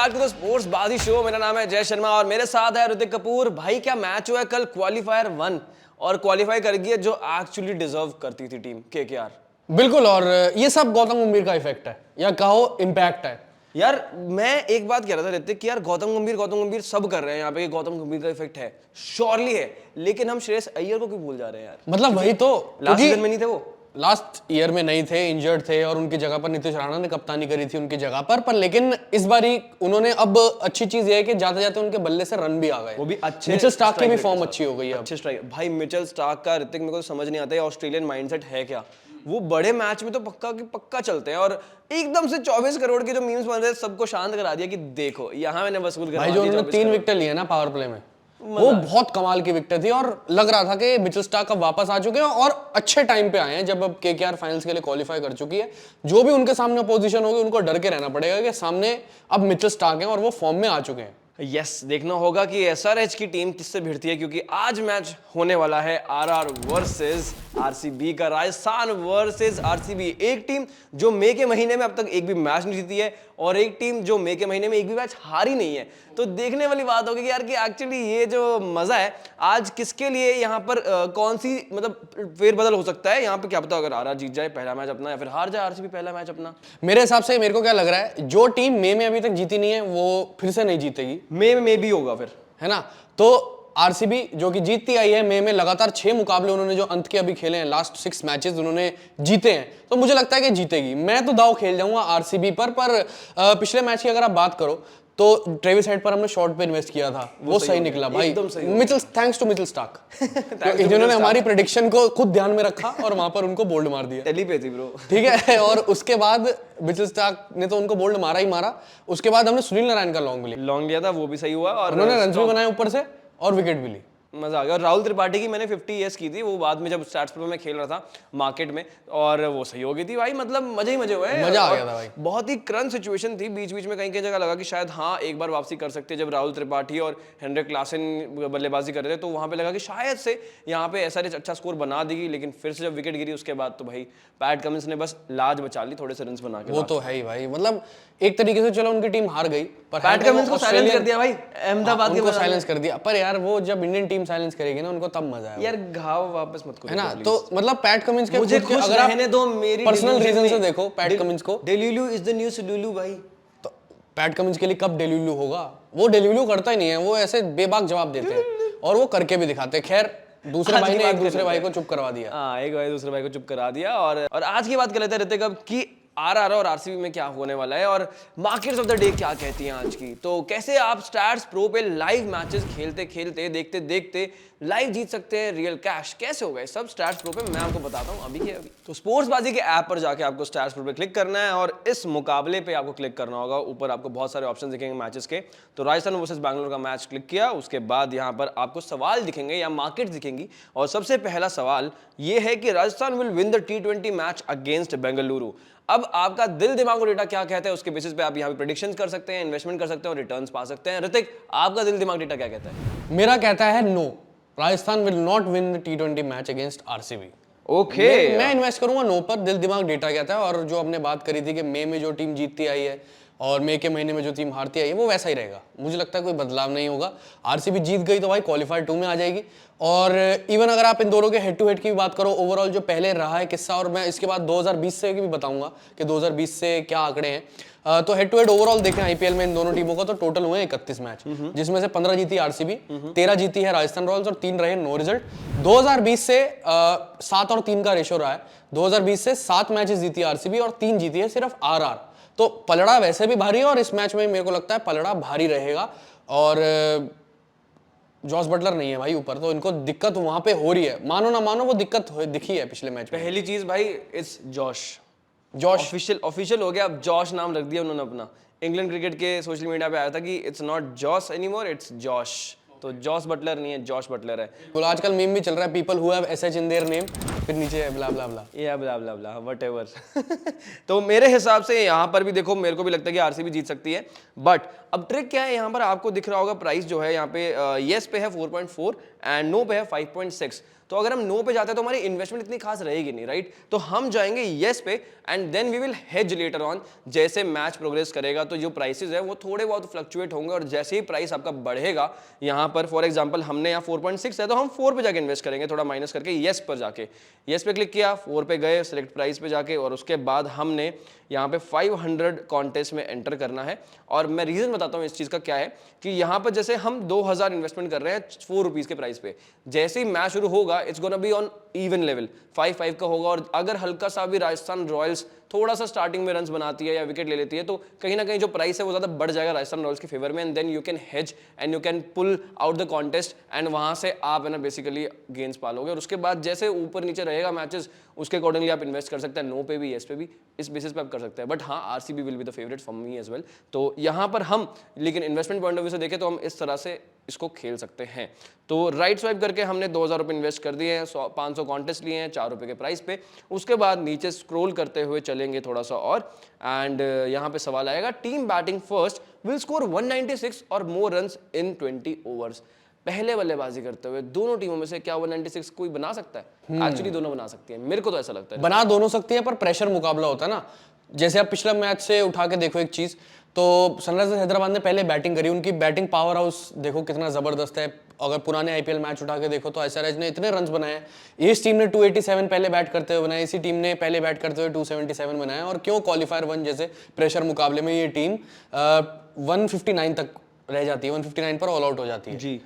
Back to the sports बाजी show. मेरा नाम है जय शर्मा और मेरे साथ है ऋतिक कपूर। भाई क्या मैच हुआ है कल, क्वालिफायर 1 और क्वालिफाई कर गई है जो एक्चुअली डिजर्व करती थी टीम केकेआर। बिल्कुल, और ये सब गौतम गंभीर का इफेक्ट है या कहो इम्पैक्ट है। यार मैं एक बात कह रहा था ऋतिक कि यार गौतम गंभीर सब कर रहे हैं यहाँ पे, गौतम गंभीर का इफेक्ट है, श्योरली है, लेकिन हम श्रेयस अय्यर को क्यों भूल जा रहे हैं यार? मतलब वही तो, लास्ट सीजन में नहीं थे वो, लास्ट ईयर में नहीं थे, इंजर्ड थे और उनकी जगह पर नीतीश राणा ने कप्तानी करी थी उनकी जगह पर लेकिन इस बारी उन्होंने, अब अच्छी चीज ये है कि जाते जाते उनके बल्ले से रन भी आ गए, वो भी अच्छे। मिचेल स्टार्क की भी फॉर्म अच्छी हो गई है, अच्छे स्ट्राइक। भाई मिचेल स्टार्क का ऋतिक मेरे को समझ नहीं आता है ऑस्ट्रेलियन माइंडसेट है क्या। वो बड़े मैच में तो पक्का चलते हैं और एकदम से 24 करोड़ के जो मीम्स बन रहे हैं सबको शांत करा दिया कि देखो यहाँ मैंने वसूल करा। भाई जो उन्होंने 3 विकेट लिए ना पावर प्ले में, वो बहुत कमाल की विकेट थी और लग रहा था कि मिचेल स्टार्क अब वापस आ चुके हैं और अच्छे टाइम पे आए हैं जब अब केकेआर फाइनल्स के लिए क्वालिफाई कर चुकी है। जो भी उनके सामने अपोजिशन होगी उनको डर के रहना पड़ेगा कि सामने अब मिचेल स्टार्क हैं और वो फॉर्म में आ चुके हैं। यस, देखना होगा कि एसआरएच की टीम किससे भिड़ती है, क्योंकि आज मैच होने वाला है आरआर वर्सेस आरसीबी का, राजस्थान वर्सेस आरसीबी। एक टीम जो मई के महीने में अब तक एक भी मैच नहीं जीती है और एक टीम जो मई के महीने में एक भी मैच हारी नहीं है। तो देखने वाली बात होगी कि यार कि एक्चुअली ये जो मजा है आज किसके लिए यहाँ पर कौन सी मतलब फेरबदल हो सकता है यहाँ पे, क्या पता अगर आरआर जीत जाए पहला मैच अपना या फिर हार जाए आरसीबी पहला मैच अपना। मेरे हिसाब से मेरे को क्या लग रहा है, जो टीम मई में अभी तक जीती नहीं है वो फिर से नहीं जीतेगी, मई में भी होगा फिर, है ना। तो आरसीबी जो कि जीतती आई है मई में, लगातार 6 मुकाबले उन्होंने जो अंत के अभी खेले हैं, लास्ट 6 मैचेस उन्होंने जीते हैं, तो मुझे लगता है कि जीतेगी। मैं तो दाव खेल जाऊंगा आरसीबी पर पिछले मैच की अगर आप बात करो तो ट्रेविस हेड पर हमने शॉर्ट पे इन्वेस्ट किया था, वो सही निकला भाई, Mitchell, thanks to Mitchell Starc जिन्होंने हमारी प्रेडिक्शन को खुद ध्यान में रखा और वहां पर उनको बोल्ड मार दिया। टेली पे थी ब्रो, ठीक है। और उसके बाद मिचेल स्टार्क ने तो उनको बोल्ड मारा ही मारा। उसके बाद हमने सुनील नारायण का लॉन्ग लिया था, वो भी सही हुआ और उन्होंने रन भी बनाए ऊपर से और विकेट भी ली, मजा आ गया। और राहुल त्रिपाठी की मैंने 50 ईयर्स की थी, वो बाद में जब स्टैट्स पर मैं खेल रहा था मार्केट में और वो सही हो गई थी भाई, मतलब मजे ही मजे हुए, मजा आ गया था भाई। बहुत ही क्रंच सिचुएशन थी, बीच बीच में कहीं जगह लगा कि शायद हाँ एक बार वापसी कर सकते हैं, जब राहुल त्रिपाठी और हेनरिक क्लासन बल्लेबाजी कर रहे थे तो वहां पे लगा कि शायद से यहाँ पे एसआरएच अच्छा स्कोर बना देगी, लेकिन फिर से जब विकेट गिरी उसके बाद तो भाई पैट कमिंस ने बस लाज बचा ली, थोड़े से रन बना के। वो तो है ही भाई, मतलब एक तरीके से चलो उनकी टीम हार गई पर पैट कमिंस को साइलेंस कर दिया भाई, अहमदाबाद को साइलेंस कर दिया। पर यार वो जब इंडियन टीम साइलेंस करेगी ना उनको तब मजा आएगा यार, घाव वापस मत करो, है ना। तो मतलब पैट कमिंस के मुझे खुश रहने दो, मेरी पर्सनल रीजन से देखो पैट कमिंस को, डेल्यूलू इज द न्यू सुलुलू भाई। तो पैट कमिंस के लिए कब डेल्यूलू होगा, वो डेल्यूलू करता ही नहीं है, वो ऐसे बेबाक जवाब देते हैं और वो करके भी दिखाते हैं। खैर दूसरे भाई ने एक दूसरे भाई को चुप करवा दिया, हाँ एक भाई दूसरे भाई को चुप करा दिया। और आज की बात कर लेते हैं ऋतिक अब कि आरआर और आरसीबी में क्या होने वाला है और मार्केट्स ऑफ द डे क्या कहती हैं आज की। तो कैसे आप स्टैट्स प्रो पे लाइव मैचेस खेलते खेलते देखते देखते लाइव जीत सकते हैं रियल कैश, कैसे होगा सब स्टैट्स प्रो पे मैं आपको बताता हूं अभी के अभी। तो स्पोर्ट्स बाजी के ऐप पर जाके आपको स्टैट्स प्रो पे क्लिक करना है और इस मुकाबले पे आपको क्लिक करना होगा। ऊपर आपको बहुत सारे ऑप्शन दिखेंगे मैचेस के, तो राजस्थान वर्सेस बैंगलोर का मैच क्लिक किया, उसके बाद यहाँ पर आपको सवाल दिखेंगे या मार्केट दिखेंगी और सबसे पहला सवाल ये है कि Rajasthan will win the T20 match against Bengaluru. अब आपका दिल दिमाग और डेटा क्या कहता है उसके बेसिस पे आप यहाँ पे प्रेडिक्शन कर सकते हैं, इन्वेस्टमेंट कर सकते हैं और रिटर्न्स पा सकते हैं। ऋतिक आपका दिल दिमाग डेटा क्या कहता है? मेरा कहता है no, Rajasthan will not win the T20 match against RCB. Okay, मैं इन्वेस्ट करूंगा नो पर, दिल दिमाग डेटा कहता है। और जो आपने बात करी थी कि मई में जो टीम जीतती आई है और मई के महीने में जो टीम हारती आई है वो वैसा ही रहेगा, मुझे लगता है कोई बदलाव नहीं होगा। आरसीबी जीत गई तो भाई क्वालिफायर 2 में आ जाएगी। और इवन अगर आप इन दोनों के हेड टू हेड की भी बात करो, ओवरऑल जो पहले रहा है किस्सा, और मैं इसके बाद 2020 से भी बताऊंगा कि 2020 से क्या आंकड़े हैं, तो हेड टू हेड ओवरऑल देखें आईपीएल में इन दोनों टीमों का तो टोटल हुए 31 मैच, जिसमें से 15 जीती आरसीबी, 13 जीती है राजस्थान रॉयल्स और 3 रहे नो रिजल्ट। 2020 से 7 और 3 का रेशो रहा है, 2020 से 7 मैचेस जीती आरसीबी और 3 जीती है सिर्फ आरआर। तो पलड़ा वैसे भी भारी है और इस मैच में मेरे को लगता है पलड़ा भारी रहेगा। और जॉस बटलर नहीं है भाई ऊपर, तो इनको दिक्कत वहां पे हो रही है, मानो ना मानो वो दिक्कत दिखी है पिछले मैच में। पहली चीज भाई इट्स जॉश ऑफिशियल हो गया, अब जॉश नाम रख दिया उन्होंने अपना। इंग्लैंड क्रिकेट के सोशल मीडिया पे आया था कि it's not Jos anymore, it's Josh. तो जॉस बटलर नहीं है, जॉश बटलर है। तो आजकल मीम भी चल रहा है, people who have SH in their name, फिर नीचे है ब्ला ब्ला ब्ला, या ब्ला ब्ला ब्ला व्हाटएवर। तो मेरे हिसाब से यहाँ पर भी देखो, मेरे को भी लगता है कि आरसीबी जीत सकती है, बट अब ट्रिक क्या है यहाँ पर आपको दिख रहा होगा प्राइस जो है यहाँ पे येस पे है 4.4 एंड नो पे है 5.6। तो अगर हम नो पे जाते हैं तो हमारी इन्वेस्टमेंट इतनी खास रहेगी नहीं, राइट? तो हम जाएंगे येस पे and then we will hedge later on. जैसे मैच प्रोग्रेस करेगा तो जो प्राइसेस है वो थोड़े बहुत फ्लक्चुएट होंगे और जैसे ही प्राइस आपका बढ़ेगा, यहाँ पर फॉर एग्जांपल हमने यहाँ 4.6 है तो हम 4 पे जाके इन्वेस्ट करेंगे, थोड़ा माइनस करके येस पर जाके। येस पे क्लिक किया, 4 पे गए सिलेक्ट प्राइस पे जाके, और उसके बाद हमने यहाँ पे 500 कॉन्टेस्ट में एंटर करना है। और मैं रीजन बताता हूँ इस चीज का क्या है कि यहाँ पर जैसे हम 2000 इन्वेस्टमेंट कर रहे हैं 4 रुपीज के प्राइस पे, जैसे ही मैच शुरू होगा it's gonna be on even level, 5-5 का होगा। और अगर हल्का सा भी राजस्थान रॉयल्स थोड़ा सा स्टार्टिंग में रन्स बनाती है या विकेट ले लेती है तो कहीं ना कहीं जो प्राइस है वो ज्यादा बढ़ जाएगा राजस्थान रॉयल्स के फेवर में, and then you can hedge and you can pull out the contest and वहां से आप है ना बेसिकली गेंस पालोगे। और उसके बाद जैसे ऊपर नीचे रहेगा मैचेस उसके अकॉर्डिंगली आप इन्वेस्ट कर सकते हैं, नो पे भी येस पे भी, इस बेसिस पे आप कर सकते हैं। बट हाँ, RCB will be the favourite for me as well. तो यहाँ पर हम लेकिन इन्वेस्टमेंट पॉइंट ऑफ व्यू से देखें तो हम इस तरह से इसको खेल सकते हैं। तो राइट स्वाइप करके हमने 2000 रुपये इन्वेस्ट कर दिए हैं, 500 कॉन्टेस्ट लिए हैं 4 रुपये के प्राइस पे। उसके बाद नीचे स्क्रॉल करते हुए चलेंगे थोड़ा सा और एंड यहाँ पे सवाल आएगा, team batting first will score 196 और मोर रन्स इन 20 ओवर्स। पहले बल्लेबाजी करते हुए दोनों टीमों में से क्या 196 कोई बना सकता है? एक्चुअली दोनों बना सकती है, मेरे को तो ऐसा लगता है। बना दोनों सकती है पर प्रेशर मुकाबला होता है ना। जैसे आप पिछला मैच से उठा के देखो एक चीज, तो सनराइजर्स हैदराबाद ने पहले बैटिंग करी, उनकी बैटिंग पावर हाउस देखो कितना जबरदस्त है। अगर पुराने आईपीएल मैच उठा के देखो तो एसआरएच ने इतने रन्स बनाए, इस टीम ने 287 पहले बैट करते हुए बनाए, इसी टीम ने पहले बैट करते हुए 277 बनाए। और क्यों क्वालिफायर 1 जैसे प्रेशर मुकाबले में ये टीम 159 तक रह जाती है, 159 पर ऑल आउट हो जाती है जी।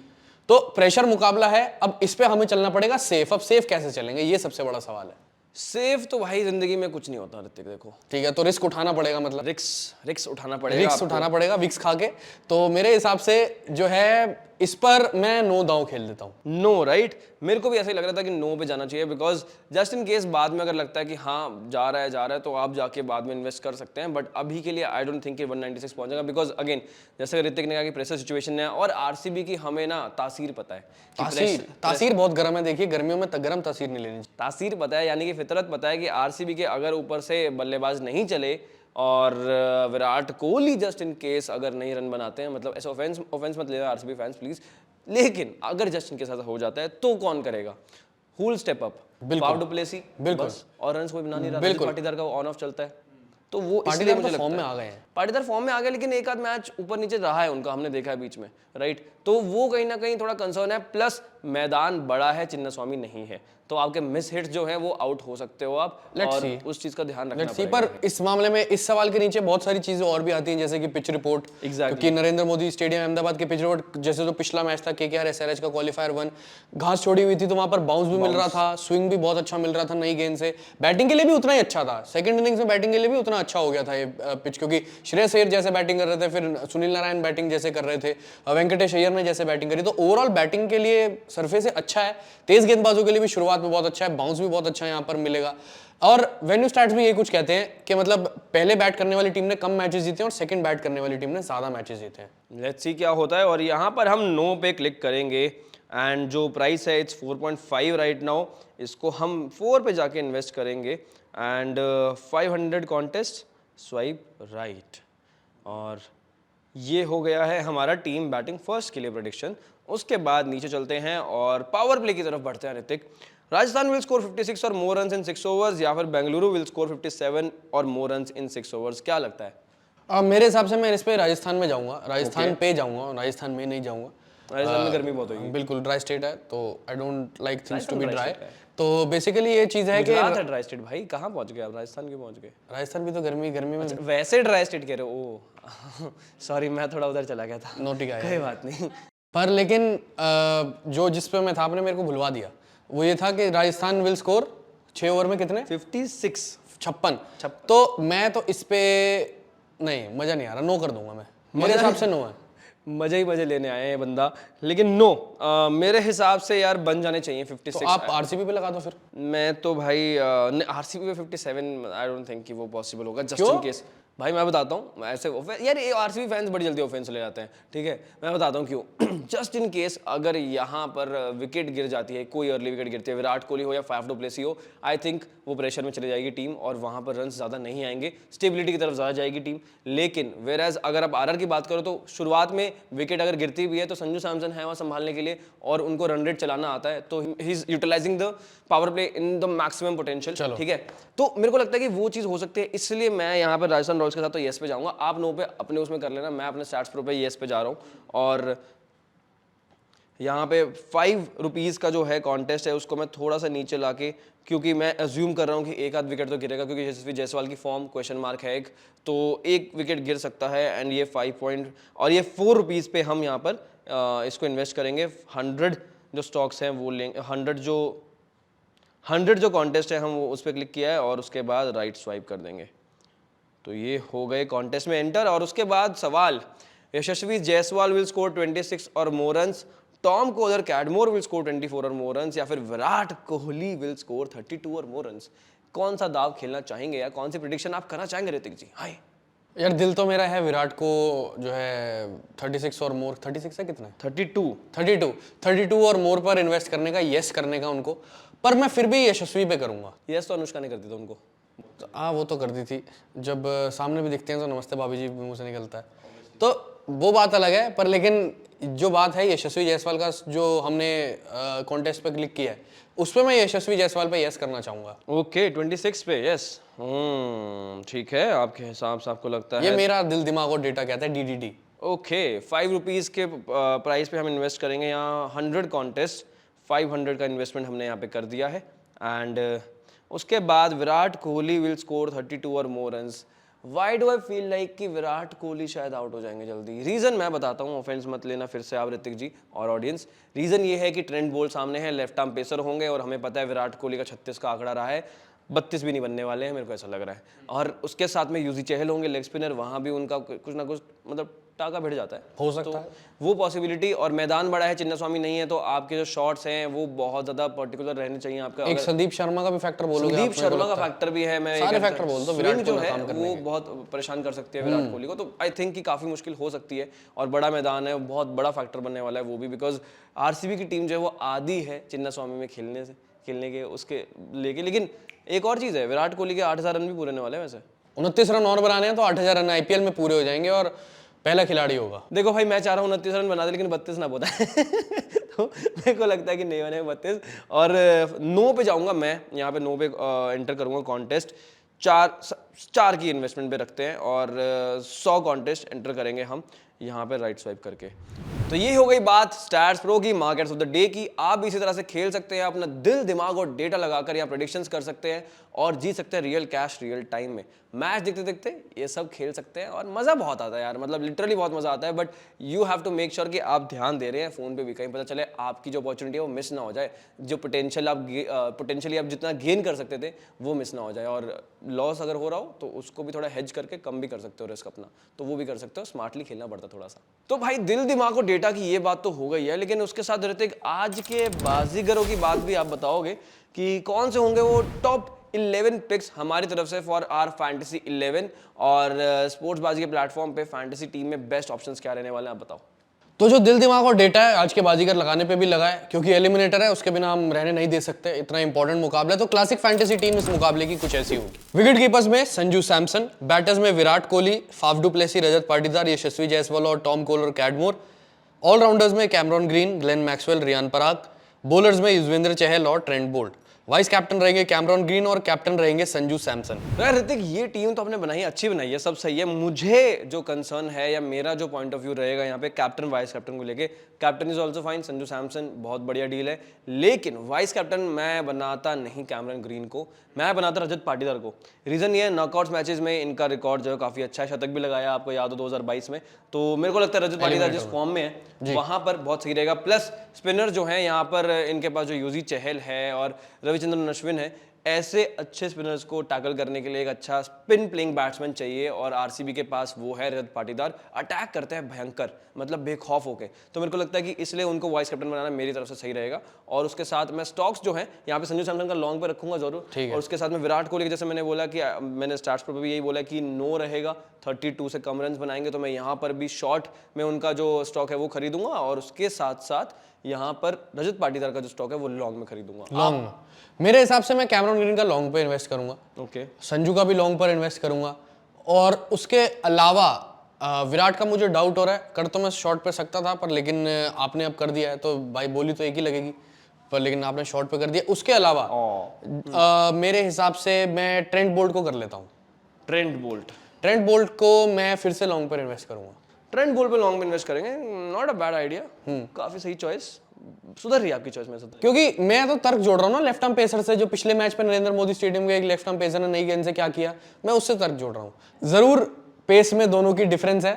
तो प्रेशर मुकाबला है। अब इस पे हमें चलना पड़ेगा सेफ। अब सेफ कैसे चलेंगे, ये सबसे बड़ा सवाल है। सेफ तो भाई जिंदगी में कुछ नहीं होता ऋतिक, देखो ठीक है, तो रिस्क उठाना पड़ेगा, मतलब रिक्स उठाना पड़ेगा, रिस्क उठाना पड़ेगा विक्स खा के। तो मेरे हिसाब से जो है इस पर मैं नो दांव खेल देता हूँ। No, right? मेरे को भी ऐसा ही लग रहा था कि नो पे जाना चाहिए, बिकॉज जस्ट इन केस बाद में अगर लगता है कि हाँ जा रहा है तो आप जाके बाद में इन्वेस्ट कर सकते हैं। बट अभी के लिए आई डोंट थिंक कि 196 पहुंचेगा, बिकॉज अगेन जैसे ऋतिक ने कहा कि प्रेशर सिचुएशन है और आरसीबी की हमें ना तासीर पता है। तासीर बहुत गर्म है, देखिए गर्मियों में गर्म तासीर नहीं लेनी चाहिए। तासीर पता है यानी कि फितरत पता है कि आरसीबी के अगर ऊपर से बल्लेबाज नहीं चले और Virat Kohli just in case अगर नहीं रन बनाते हैं, मतलब ऐसा ऑफेंस मत लेना आरसीबी फैंस प्लीज, लेकिन अगर जस्ट इन केस ऐसा हो जाता है तो कौन करेगा? Who will step up? Faf du Plessis, बिल्कुल। और रन्स कोई बना नहीं रहा, पाटीदार का ऑन ऑफ चलता है, तो वो इसलिए मुझे लगता है पाटीदार फॉर्म में आ गए, लेकिन एक आध मैच ऊपर नीचे रहा है उनका, हमने देखा है बीच में, राइट? तो वो कहीं ना कहीं थोड़ा कंसर्न है। प्लस मैदान बड़ा है, चिन्नास्वामी नहीं है, तो आपके मिस हिट्स जो है वो आउट हो सकते हो आप, और उस चीज का ध्यान रखना पड़ेगा। पर इस मामले में इस सवाल के नीचे बहुत सारी चीजें और भी आती हैं, जैसे कि पिच रिपोर्ट। क्योंकि नरेंद्र मोदी स्टेडियम अहमदाबाद के पिच रिपोर्ट, जैसे जो पिछला मैच था केकेआर एसआरएच का क्वालिफायर 1, घास छोड़ी हुई थी तो वहां पर बाउंस भी मिल रहा था, स्विंग भी बहुत अच्छा मिल रहा था नई गेंद से, बैटिंग के लिए भी उतना ही अच्छा था। सेकंड इनिंग्स में बैटिंग के लिए भी उतना अच्छा हो गया था ये पिच, क्योंकि श्रेयस अय्यर जैसे बैटिंग कर रहे थे, फिर सुनील नारायण बैटिंग जैसे कर रहे थे, वेंकटेश अय्यर ने जैसे बैटिंग करी, तो ओवरऑल बैटिंग के लिए सरफेस अच्छा है। तेज गेंदबाजों के लिए भी शुरुआत में बहुत अच्छा है, बाउंस भी बहुत अच्छा यहाँ पर मिलेगा। और वेन्यू स्टैट्स भी ये कुछ कहते हैं कि मतलब पहले बैट करने वाली टीम ने कम मैचेस जीते हैं और सेकंड बैट करने वाली टीम ने ज्यादा मैचेस जीते हैं। लेट्स सी क्या होता है। और यहाँ पर हम नो पे क्लिक करेंगे एंड जो प्राइस है इट्स 4.5 राइट नाउ, इसको हम 4 पे जाके इन्वेस्ट करेंगे एंड 500 कॉन्टेस्ट स्वाइप राइट। और ये हो गया है हमारा टीम बैटिंग फर्स्ट के लिए प्रेडिक्शन। उसके बाद नीचे चलते हैं और पावर प्ले की तरफ बढ़ते हैं ऋतिक। राजस्थान विल स्कोर 56 और मोर रन्स इन 6 ओवर्स या फिर बेंगलुरु विल स्कोर 57 और मोर रन्स इन 6 ओवर्स, क्या लगता है? मेरे हिसाब से मैं इस पे राजस्थान में जाऊंगा, राजस्थान पे जाऊंगा, राजस्थान में नहीं जाऊंगा। राजस्थान में गर्मी बहुत होगी, बिल्कुल ड्राई स्टेट है, तो I don't like things to be dry. तो बेसिकली ये चीज है कि ड्राई स्टेट भाई, कहाँ पहुंच गए आप? राजस्थान क्यों पहुंच गए? राजस्थान भी तो गर्मी में वैसे ड्राई स्टेट कह रहे हो? ओ सॉरी, मैं थोड़ा उधर चला गया था, नोटिक आया, कोई बात नहीं। पर लेकिन जो जिस पे मैं था आपने मेरे को भुलवा दिया, वो ये था कि राजस्थान विल स्कोर 6 ओवर में कितने? 56। तो मैं तो इस पे नहीं, मजा नहीं आ रहा, नो कर दूंगा मैं, मेरे हिसाब से नो है। मजे ही मजे लेने आए हैं बंदा, लेकिन नो मेरे हिसाब से यार बन जाने चाहिए 56। तो आप आरसीबी पे लगा दो फिर। मैं तो भाई आरसीबी पे 57 आई डोंट थिंक कि वो पॉसिबल होगा, जस्ट इन केस भाई मैं बताता हूँ ऐसे यार ये आरसीबी फैंस बड़ी जल्दी ऑफेंस ले जाते हैं, ठीक है। मैं बताता हूँ क्यों। जस्ट इन केस अगर यहाँ पर विकेट गिर जाती है, कोई अर्ली विकेट गिरती है, विराट कोहली हो या फाफ डू प्लेसी हो, आई थिंक वो प्रेशर में चली जाएगी टीम और वहाँ पर रन ज़्यादा नहीं आएंगे, स्टेबिलिटी की तरफ ज़्यादा जाएगी टीम। लेकिन वेर एज अगर आप आरआर की बात करो तो शुरुआत में विकेट अगर गिरती भी है तो संजू सैमसन है वहाँ संभालने के लिए और उनको रन रेट चलाना आता है, तो he is utilising the power play in the maximum potential, ठीक है। तो मेरे को लगता है कि वो चीज़ हो सकती है, इसलिए मैं यहाँ पर राजस्थान रॉयल्स के साथ तो येस पे जाऊँगा। आप नो पे अपने उसमें कर लेना, मैं अपने स्टैट्स प्रो पे येस पे जा रहा हूँ। और यहाँ पे 5 रुपीज़ का जो है कॉन्टेस्ट है उसको मैं थोड़ा सा नीचे लाके, क्योंकि मैं अज्यूम कर रहा हूँ कि एक आध विकेट तो गिरेगा, क्योंकि यशस्वी जायसवाल की फॉर्म क्वेश्चन मार्क है एक, तो एक विकेट गिर सकता है। एंड ये 5 पॉइंट और ये 4 रुपीज़ पे हम यहाँ पर इसको इन्वेस्ट करेंगे। 100 जो स्टॉक्स हैं वो लेंगे, 100 जो कॉन्टेस्ट है हम वो उस पर क्लिक किया है और उसके बाद राइट स्वाइप कर देंगे। तो ये हो गए कॉन्टेस्ट में एंटर। और उसके बाद सवाल, यशस्वी Jaiswal will score 26 or more runs, Tom Kohler Cadmore will score 24 or more runs, या फिर Virat Kohli will score 32 or more runs. कौन सा दाव खेलना चाहेंगे या कौन सी प्रेडिक्शन आप करना चाहेंगे ऋतिक जी? हाय यार दिल तो मेरा है विराट को जो है 36 और मोर, 36 है कितना है? 32 और मोर पर इन्वेस्ट करने का, यस करने का उनको, पर मैं फिर भी यशस्वी पे करूंगा। यस तो अनुष्का ने कर दी था उनको। हाँ वो तो कर दी थी, जब सामने भी दिखते हैं तो नमस्ते भाभी जी मुंह से निकलता है, तो वो बात अलग है। पर लेकिन जो बात है यशस्वी जायसवाल का, जो हमने कॉन्टेस्ट पे क्लिक किया है उस पर मैं यशस्वी जायसवाल पे यस करना चाहूंगा। ओके 26 पे यस, ठीक है। आपके हिसाब से आपको लगता है ये मेरा दिल दिमाग और डेटा कहता है DDD। ओके 5 रुपीज़ के प्राइस पे हम इन्वेस्ट करेंगे यहाँ 100 कॉन्टेस्ट, 500 का इन्वेस्टमेंट हमने यहाँ पे कर दिया है। एंड उसके बाद Virat Kohli will score 32 or more runs. Why do I feel like कि विराट कोहली शायद आउट हो जाएंगे जल्दी? रीज़न मैं बताता हूँ, ऑफेंस मत लेना फिर से आप ऋतिक जी और ऑडियंस। रीज़न ये है कि ट्रेंट बोल्ट सामने है, लेफ्ट आर्म पेसर होंगे और हमें पता है विराट कोहली का 36 का आंकड़ा रहा है, 32 भी नहीं बनने वाले हैं, मेरे को ऐसा लग रहा है। और उसके साथ में यूजी चहल होंगे लेग स्पिनर, वहाँ भी उनका कुछ ना कुछ मतलब टाका भिड़ जाता है, हो सकता है वो पॉसिबिलिटी। और मैदान बड़ा है, चिन्नास्वामी नहीं है, तो आपके जो शॉट्स हैं वो बहुत ज़्यादा पर्टिकुलर रहने चाहिए आपका। एक संदीप शर्मा का भी फैक्टर बोलोगे? संदीप शर्मा का फैक्टर भी है, मैं सारे फैक्टर बोल दो, विराट जो है वो बहुत परेशान कर सकती है विराट कोहली को, तो आई थिंक कि काफ़ी मुश्किल हो सकती है। और बड़ा मैदान है, बहुत बड़ा फैक्टर बनने वाला है वो भी, बिकॉज आरसीबी की टीम जो है वो आदी है चिन्नास्वामी में खेलने के उसके लेके। लेकिन एक और चीज़ है, विराट कोहली के 8000 रन भी पूरे होने वाले हैं वैसे। 29 रन और बनाने हैं तो 8000 रन IPL में पूरे हो जाएंगे और पहला खिलाड़ी होगा। देखो भाई मैं चाह रहा हूँ 29 रन बना दे, लेकिन 32 ना बताए। तो मेरे को लगता है कि नहीं बने 32। और 9 पे जाऊंगा मैं, यहाँ पे 9 पे एंटर करूंगा कॉन्टेस्ट। 4 की इन्वेस्टमेंट पे रखते हैं और 100 कॉन्टेस्ट एंटर करेंगे हम यहाँ पे राइट स्वाइप करके। तो ये हो गई बात स्टैट्स प्रो की, मार्केट्स ऑफ द डे की। आप भी इसी तरह से खेल सकते हैं, अपना दिल दिमाग और डेटा लगाकर यहाँ प्रेडिक्शंस कर सकते हैं और जीत सकते हैं रियल कैश रियल टाइम में। मैच देखते देखते ये सब खेल सकते हैं और मज़ा बहुत आता है यार, मतलब लिटरली बहुत मज़ा आता है। But you have to make sure कि आप ध्यान दे रहे हैं फ़ोन पे भी, कहीं पता चले आपकी जो अपॉर्चुनिटी है वो मिस ना हो जाए, जो पोटेंशियली आप जितना गेन कर सकते थे वो मिस ना हो जाए। और लॉस अगर हो रहा हो तो उसको भी थोड़ा हेज करके कम भी कर सकते हो रिस्क अपना, तो वो भी कर सकते हो। स्मार्टली खेलना पड़ता है थोड़ा सा। तो भाई दिल दिमाग और डेटा की ये बात तो हो गई है, लेकिन उसके साथ ऋतिक आज के बाजीगरों की बात भी आप बताओगे कि कौन से होंगे वो टॉप 11 पिक्स हमारी तरफ से फॉर आर फैंटेसी 11, और स्पोर्ट्स बाजी के प्लेटफॉर्म पे फैंटेसी टीम में बेस्ट ऑप्शंस क्या रहने वाले हैं आप बताओ। तो जो दिल दिमाग और डेटा है आज के बाजीगर लगाने पे भी लगा है, क्योंकि एलिमिनेटर है, उसके बिना हम रहने नहीं दे सकते, इतना इंपॉर्टेंट मुकाबला है। तो क्लासिक फैंटेसी टीम इस मुकाबले की कुछ ऐसी होगी। विकेट कीपर्स में संजू सैमसन, बैटर्स में Virat Kohli, Faf du Plessis, Rajat Patidar, Yashasvi Jaiswal और टॉम कोलर कैडमोर। ऑलराउंडर्स में Cameron Green, Glenn Maxwell, Riyan Parag. Bowlers में युजवेंद्र चहल और ट्रेंट बोल्ट। वाइस कैप्टन रहेंगे कैमरॉन ग्रीन और कैप्टन रहेंगे संजू सैमसन। यार ऋतिक ये टीम तो आपने बनाई, अच्छी बनाई है, सब सही है। मुझे जो कंसर्न है या मेरा जो पॉइंट ऑफ व्यू रहेगा यहाँ पे कैप्टन वाइस कैप्टन को लेके, captain is also fine, Sanju Samson बहुत बढ़िया डील है, लेकिन वाइस कैप्टन मैं बनाता नहीं कैमरॉन ग्रीन को, मैं बनाता रजत पाटीदार को। रीजन ये है नॉकआउट मैचेस में इनका रिकॉर्ड जो है काफी अच्छा है, शतक भी लगाया आपको याद हो 2022 में। तो मेरे को लगता है रजत पाटीदार जिस फॉर्म में है वहां पर बहुत सही रहेगा। प्लस स्पिनर जो है यहाँ पर इनके पास जो यूजी चहल है और रविचंद्रन अश्विन है, ऐसे अच्छे स्पिनर्स को टैकल करने के लिए एक अच्छा स्पिन प्लेइंग बैट्समैन चाहिए और आरसीबी के पास वो है रजत पाटीदार। अटैक करते हैं भयंकर, मतलब बेखौफ होके। तो मेरे को लगता है कि इसलिए उनको वाइस कैप्टन बनाना मेरी तरफ से सही रहेगा। और उसके साथ मैं स्टॉक्स जो है यहाँ पे संजू सैमसन का लॉन्ग पे रखूंगा जरूर। और उसके साथ में विराट कोहली, जैसे मैंने बोला कि मैंने स्टार्ट्स पर भी यही बोला कि नो रहेगा, 32 से कम रन बनाएंगे, तो मैं यहाँ पर भी शॉर्ट में उनका जो स्टॉक है वो खरीदूंगा। और उसके साथ साथ यहाँ पर रजत पाटीदार का जो स्टॉक है वो लॉन्ग में खरीदूंगा। लॉन्ग में मेरे हिसाब से मैं कैमरॉन ग्रीन का लॉन्ग पे इन्वेस्ट करूंगा। ओके, संजू का भी लॉन्ग पर इन्वेस्ट करूंगा। और उसके अलावा विराट का मुझे डाउट हो रहा है, कर तो मैं शॉर्ट पे सकता था पर लेकिन आपने अब कर दिया है तो भाई बोली तो एक ही लगेगी, पर लेकिन आपने शॉर्ट पे कर दिया। उसके अलावा मेरे हिसाब से मैं ट्रेंट बोल्ट को कर लेता हूँ। ट्रेंट बोल्ट को मैं फिर से लॉन्ग पर इन्वेस्ट करूंगा। ट्रेंट बोल्ट पे लॉन्ग में इन्वेस्ट करेंगे, नॉट अ बैड आइडिया, काफी सही चॉइस, सुधर रही है आपकी चॉइस में से। क्योंकि मैं तो तर्क जोड़ रहा हूँ ना लेफ्ट आर्म पेसर से, जो पिछले मैच पे नरेंद्र मोदी स्टेडियम के एक लेफ्ट आर्म पेसर ने नई गेंद से क्या किया, मैं उससे तर्क जोड़ रहा हूँ। जरूर पेस में दोनों की डिफरेंस है,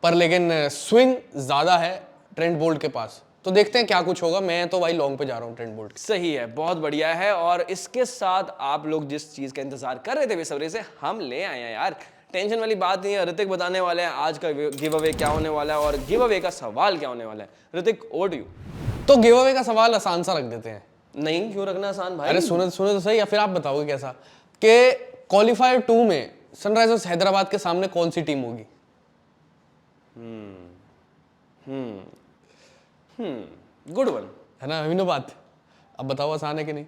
पर लेकिन स्विंग ज्यादा है ट्रेंट बोल्ट के पास। तो देखते हैं क्या कुछ होगा। मैं तो भाई लॉन्ग पे जा रहा हूँ ट्रेंट बोल्ट। सही है, बहुत बढ़िया है। और इसके साथ आप लोग जिस चीज का इंतजार कर रहे थे बेसब्री से, हम ले आए हैं यार। टेंशन वाली बात नहीं है, ऋतिक बताने वाले हैं आज का गिव अवे क्या होने वाला है और गिव अवे का सवाल क्या होने वाला है। Hrithik, over to you. तो गिव अवे का सवाल आसान सा रख देते हैं। नहीं, क्यों रखना आसान भाई? अरे सुनो तो सही, या फिर आप बताओगे कैसा कि क्वालिफायर 2 में सनराइजर्स हैदराबाद के सामने कौन सी टीम होगी? गुड वन है ना, अभी ना बात। अब बताओ आसान है कि नहीं?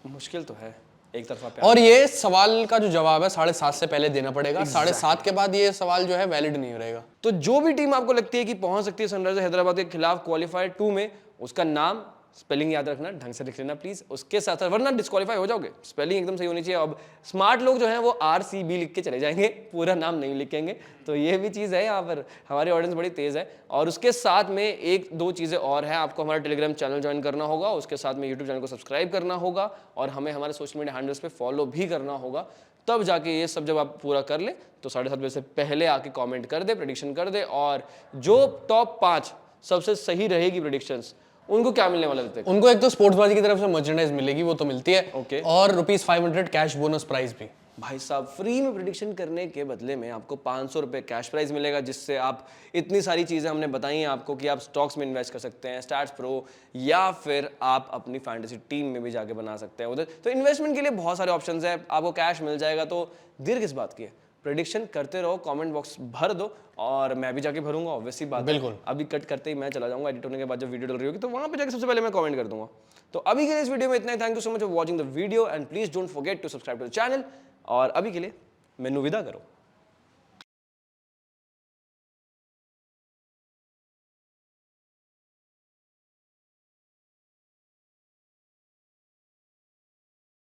मुश्किल तो है, एक तरफा प्यार। और ये सवाल का जो जवाब है 7:30 से पहले देना पड़ेगा। 7:30 के बाद ये सवाल जो है वैलिड नहीं रहेगा। तो जो भी टीम आपको लगती है कि पहुंच सकती है सनराइजर्स हैदराबाद के खिलाफ क्वालिफायर 2 में, उसका नाम, स्पेलिंग याद रखना, ढंग से लिख लेना प्लीज। उसके साथ साथ, वरना डिस्क्वालीफाई हो जाओगे, स्पेलिंग एकदम सही होनी चाहिए। अब स्मार्ट लोग जो हैं वो RCB लिख के चले जाएंगे, पूरा नाम नहीं लिखेंगे। तो ये भी चीज़ है, यहाँ पर हमारी ऑडियंस बड़ी तेज़ है। और उसके साथ में एक दो चीज़ें और हैं, आपको हमारा टेलीग्राम चैनल ज्वाइन करना होगा, उसके साथ में यूट्यूब चैनल को सब्सक्राइब करना होगा और हमें हमारे सोशल मीडिया हैंडल्स पे फॉलो भी करना होगा। तब जाके ये सब जब आप पूरा कर ले तो 7:30 बजे से पहले आके कमेंट कर दे, प्रेडिक्शन कर दे। और जो टॉप 5 सबसे सही रहेगी प्रेडिक्शंस, उनको क्या मिलने वाला है? उनको एक तो स्पोर्ट्सबाजी की तरफ से मर्चेंडाइज मिलेगी, वो तो मिलती है। ओके। और ₹500 कैश बोनस प्राइज भी। भाई साहब, फ्री में प्रेडिक्शन करने के बदले में आपको 500 रुपये कैश प्राइज मिलेगा, जिससे आप इतनी सारी चीज़ें हमने बताई हैं आपको कि आप स्टॉक्स में इन्वेस्ट कर सकते हैं, स्टैट्स प्रो, या फिर आप अपनी फैंटेसी टीम में भी जाके बना सकते हैं उधर। तो इन्वेस्टमेंट के लिए बहुत सारे ऑप्शंस हैं, आपको कैश मिल जाएगा। तो देर किस बात की है, प्रेडिक्शन करते रहो, कमेंट बॉक्स भर दो और मैं भी जाके भरूंगा, ऑब्वियसली बात है। बिल्कुल। अभी कट करते ही मैं चला जाऊंगा, एडिट होने के बाद जब वीडियो डल रही होगी तो वहां पे जाके सबसे पहले मैं कमेंट कर दूंगा। तो अभी के लिए इस वीडियो में इतना ही। Thank you so much for watching the video and please don't forget to subscribe to the channel. और अभी के लिए मैनू विदा करो।